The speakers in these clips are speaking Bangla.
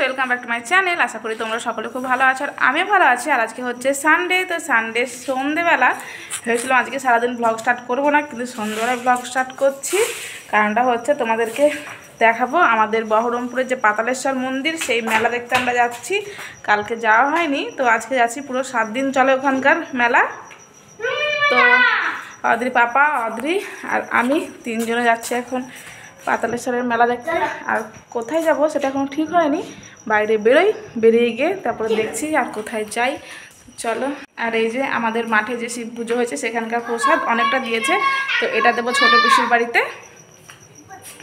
Welcome back to my channel. আশা করি তোমরা সকলে খুব ভালো আছো আর আমিও ভালো আছি। আর আজকে হচ্ছে সানডে, তো সানডে সন্ধেবেলা ভেবেছিলাম আজকে সারাদিন ব্লগ স্টার্ট করবো না, কিন্তু সন্ধেবেলায় ব্লগ স্টার্ট করছি। কারণটা হচ্ছে তোমাদেরকে দেখাবো আমাদের বহরমপুরের যে পাতালেশ্বর মন্দির, সেই মেলা দেখতে আমরা যাচ্ছি। কালকে যাওয়া হয়নি, তো আজকে যাচ্ছি। পুরো 7 দিন চলে ওখানকার মেলা। তো অদ্রি পাপা, অদ্রি আর আমি 3 জনে যাচ্ছি এখন পাতালেশ্বরের মেলা দেখতে। আর কোথায় যাব সেটা এখন ঠিক হয়নি, বাইরে বেরিয়ে গিয়ে তারপরে দেখছি আর কোথায় যাই। চলো। আর এই যে আমাদের মাঠে যে শিব পুজো হয়েছে সেখানকার প্রসাদ অনেকটা দিয়েছে, তো এটা দেবো ছোট পিসির বাড়িতে,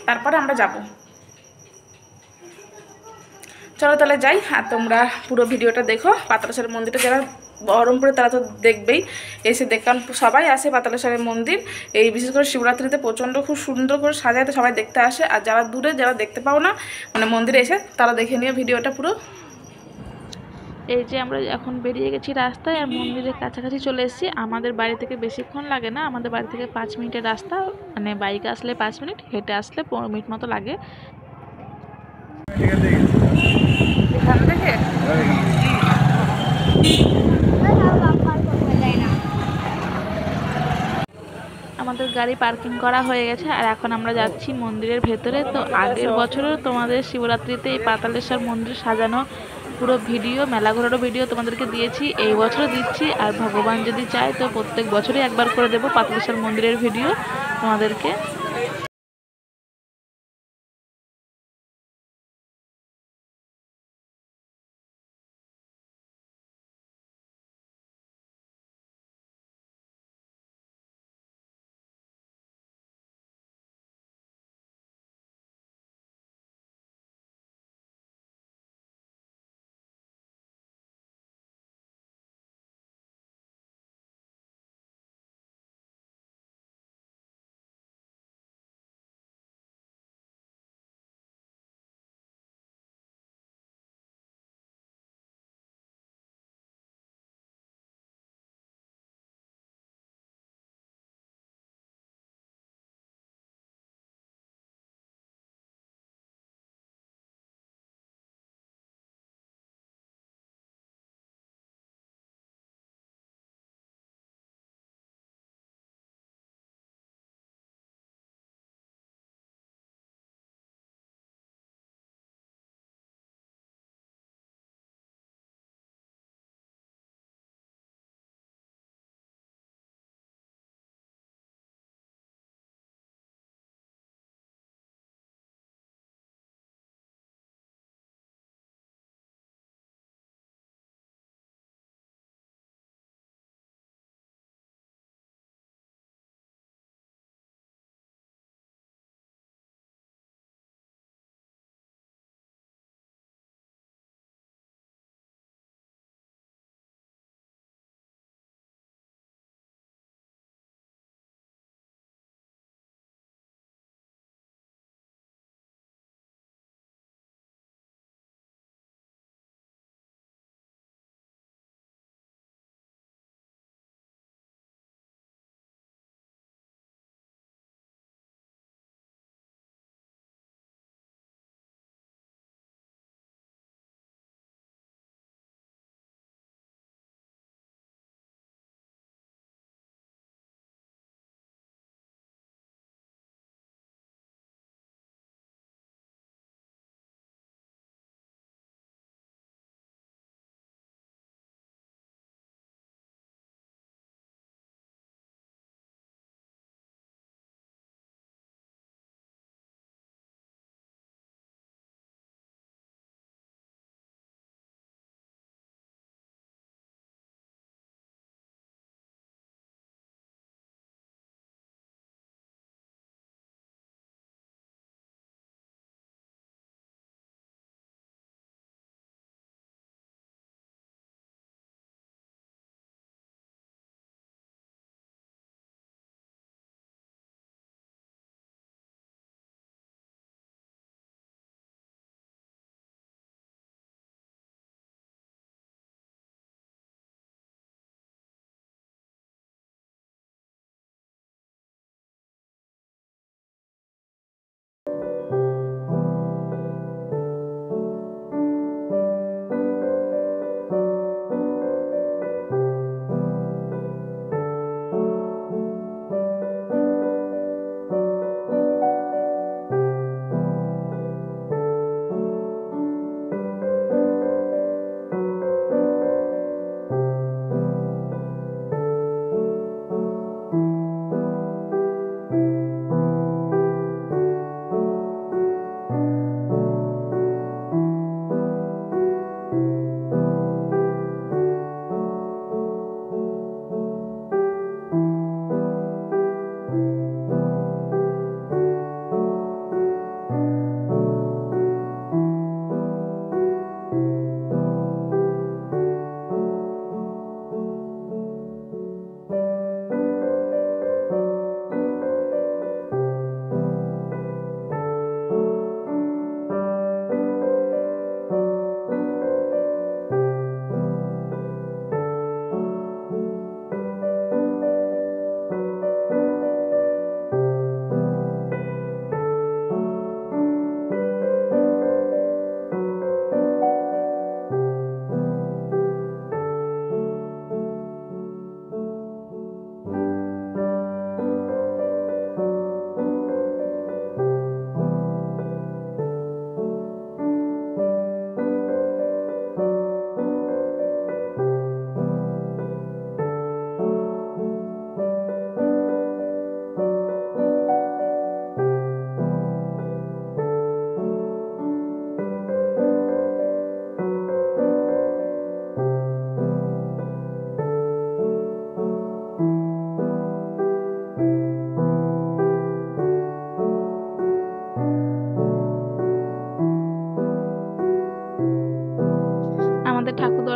তারপরে আমরা যাব। চলো তাহলে যাই। আর তোমরা পুরো ভিডিওটা দেখো। পাতালেশ্বরের মন্দিরটা যারা বহরমপুরে তারা তো দেখবেই, এসে দেখান। সবাই আসে পাতালেশ্বরের মন্দির, এই বিশেষ করে শিবরাত্রিতে প্রচণ্ড খুব সুন্দর করে সাজায়, তো সবাই দেখতে আসে। আর যারা দূরে, যারা দেখতে পাও না মানে মন্দিরে এসে, তারা দেখে নিও ভিডিওটা পুরো। এই যে আমরা এখন বেরিয়ে গেছি রাস্তায় আর মন্দিরের কাছাকাছি চলে এসেছি। আমাদের বাড়ি থেকে বেশিক্ষণ লাগে না, আমাদের বাড়ি থেকে 5 মিনিটের রাস্তা। মানে বাইকে আসলে 5 মিনিট, হেঁটে আসলে 15 মিনিট মতো লাগে এখান থেকে। আমাদের গাড়ি পার্কিং করা হয়ে গেছে আর এখন আমরা যাচ্ছি মন্দিরের ভেতরে। তো আগের বছরও তোমাদের শিবরাত্রিতে এই পাতালেশ্বর মন্দির সাজানো পুরো ভিডিও, মেলা ঘোরারও ভিডিও তোমাদেরকে দিয়েছি, এই বছরও দিচ্ছি। আর ভগবান যদি চায় তো প্রত্যেক বছরই একবার করে দেবো পাতালেশ্বর মন্দিরের ভিডিও তোমাদেরকে।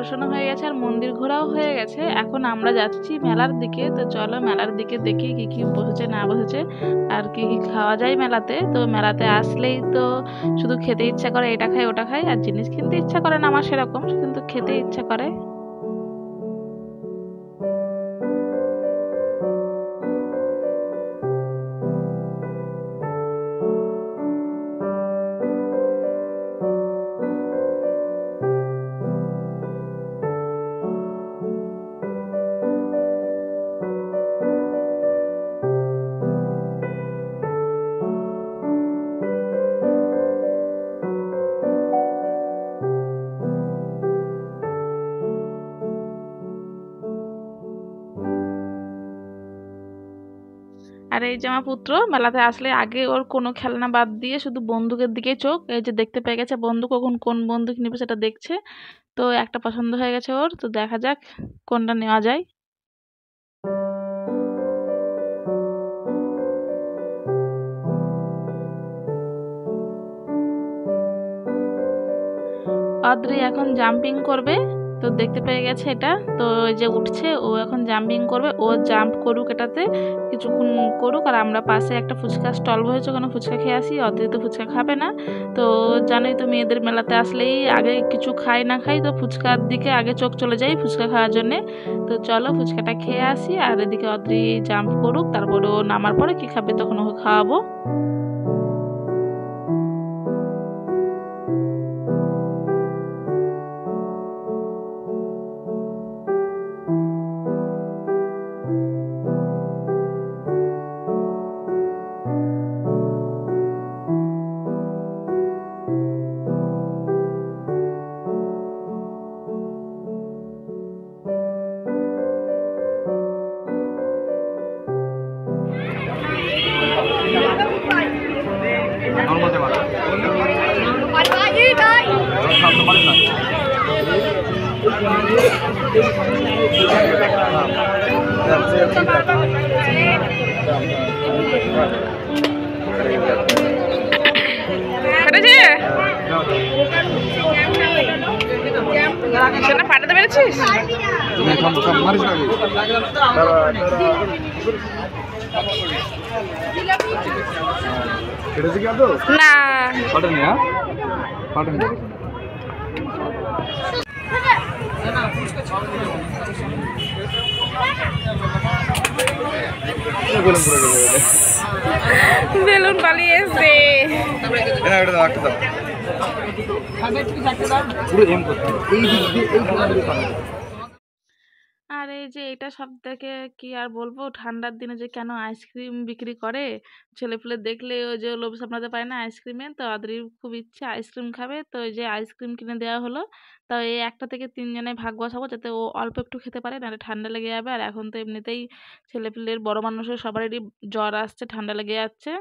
দর্শন হয়ে গেছে আর মন্দির ঘোরাও হয়ে গেছে। এখন আমরা যাচ্ছি মেলার দিকে। তো চলো মেলার দিকে দেখি কি কি বসেছে না বসেছে আর কি কি খাওয়া যায় মেলাতে। তো মেলাতে আসলেই তো শুধু খেতে ইচ্ছা করে, এটা খাই ওটা খাই, আর জিনিস কিনতে ইচ্ছা করে না আমার সেরকম, কিন্তু খেতে ইচ্ছা করে। আর এই যে আমার পুত্র মেলাতে আসলে আগে ওর কোনো খেলনা বাদ দিয়ে শুধু বন্দুকের দিকে চোখ। এই যে দেখতে পেয়ে গেছে বন্দুক, কখন কোন বন্দুক নিবে সেটা দেখছে। তো একটা পছন্দ হয়ে গেছে ওর, তো দেখা যাক কোনটা নেওয়া যায়। অদ্রি এখন জাম্পিং করবে। তো দেখতে পেয়ে গেছে এটা, তো ওই যে উঠছে ও এখন জাম্পিং করবে। ও জাম্প করুক, এটাতে কিছুক্ষণ করুক, আর আমরা পাশে একটা ফুচকা স্টল বসেছে, ওখানে ফুচকা খেয়ে আসি। অদ্রি তো ফুচকা খাবে না, তো জানোই তো মেয়েদের মেলাতে আসলেই আগে কিছু খাই না খাই, তো ফুচকার দিকে আগে চোখ চলে যায় ফুচকা খাওয়ার জন্যে। তো চলো ফুচকাটা খেয়ে আসি, আর এদিকে অদ্রি জাম্প করুক, তারপরে ও নামার পরে কি খাবে তখন ওকে খাওয়াবো। ফাটাতে পেরেছিস? না বেলুন পালিয়ে এসছে। আর এই যে এটা সব থেকে কি আর বলবো, ঠান্ডার দিনে যে কেন আইসক্রিম বিক্রি করে, ছেলেপুলে দেখলে ওই যে লোভ সামলাতে পারে না আইসক্রিমের। তো আদ্রির খুব ইচ্ছে আইসক্রিম খাবে, তো এই যে আইসক্রিম কিনে দেওয়া হলো। তো এই একটা থেকে 3 জনে ভাগ বসাবো, যাতে ও অল্প একটু খেতে পারে, নাহলে ঠান্ডা লেগে যাবে। আর এখন তো এমনিতেই ছেলেপুলের বড় মানুষের সবারই জ্বর আসছে, ঠান্ডা লেগে যাচ্ছে।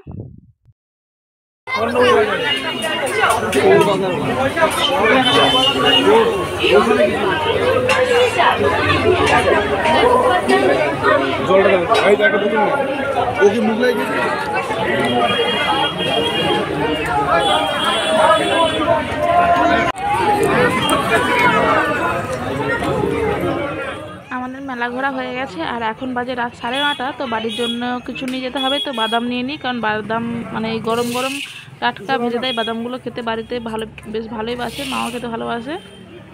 আমাদের মেলা ঘোরা হয়ে গেছে, আর এখন বাজে রাত 9:30। তো বাড়ির জন্য কিছু নিয়ে যেতে হবে, তো বাদাম নিয়ে নিই, কারণ বাদাম মানে এই গরম গরম টাটকা ভেজে দেয় বাদামগুলো, খেতে বাড়িতে ভালো, বেশ ভালোই বাসে, মাও খেতে ভালোবাসে।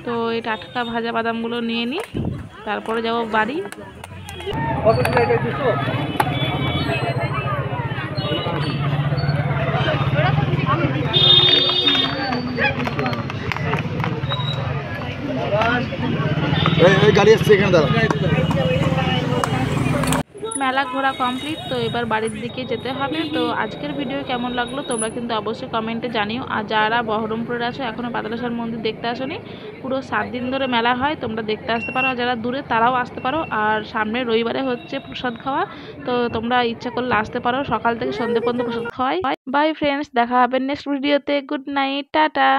তো এই টাটকা ভাজা বাদামগুলো নিয়ে নিই, তারপরে যাব বাড়ি। গাড়ি আসছে এখানে দাঁড়া। মেলা ঘোরা কমপ্লিট, তো এবার বাড়ির দিকে যেতে হবে। তো আজকের ভিডিও কেমন লাগলো তোমরা কিন্তু অবশ্যই কমেন্টে জানিও। আর যারা বহরমপুরে আছো এখনও বাদলেশ্বর মন্দির দেখতে আসোনি, পুরো 7 দিন ধরে মেলা হয়, তোমরা দেখতে আসতে পারো। আর যারা দূরে তারাও আসতে পারো। আর সামনে রবিবারে হচ্ছে প্রসাদ খাওয়া, তো তোমরা ইচ্ছা করলে আসতে পারো, সকাল থেকে সন্ধ্যে পর্যন্ত প্রসাদ খাওয়াই। বাই ফ্রেন্ডস, দেখা হবে নেক্সট ভিডিওতে। Good night, tata.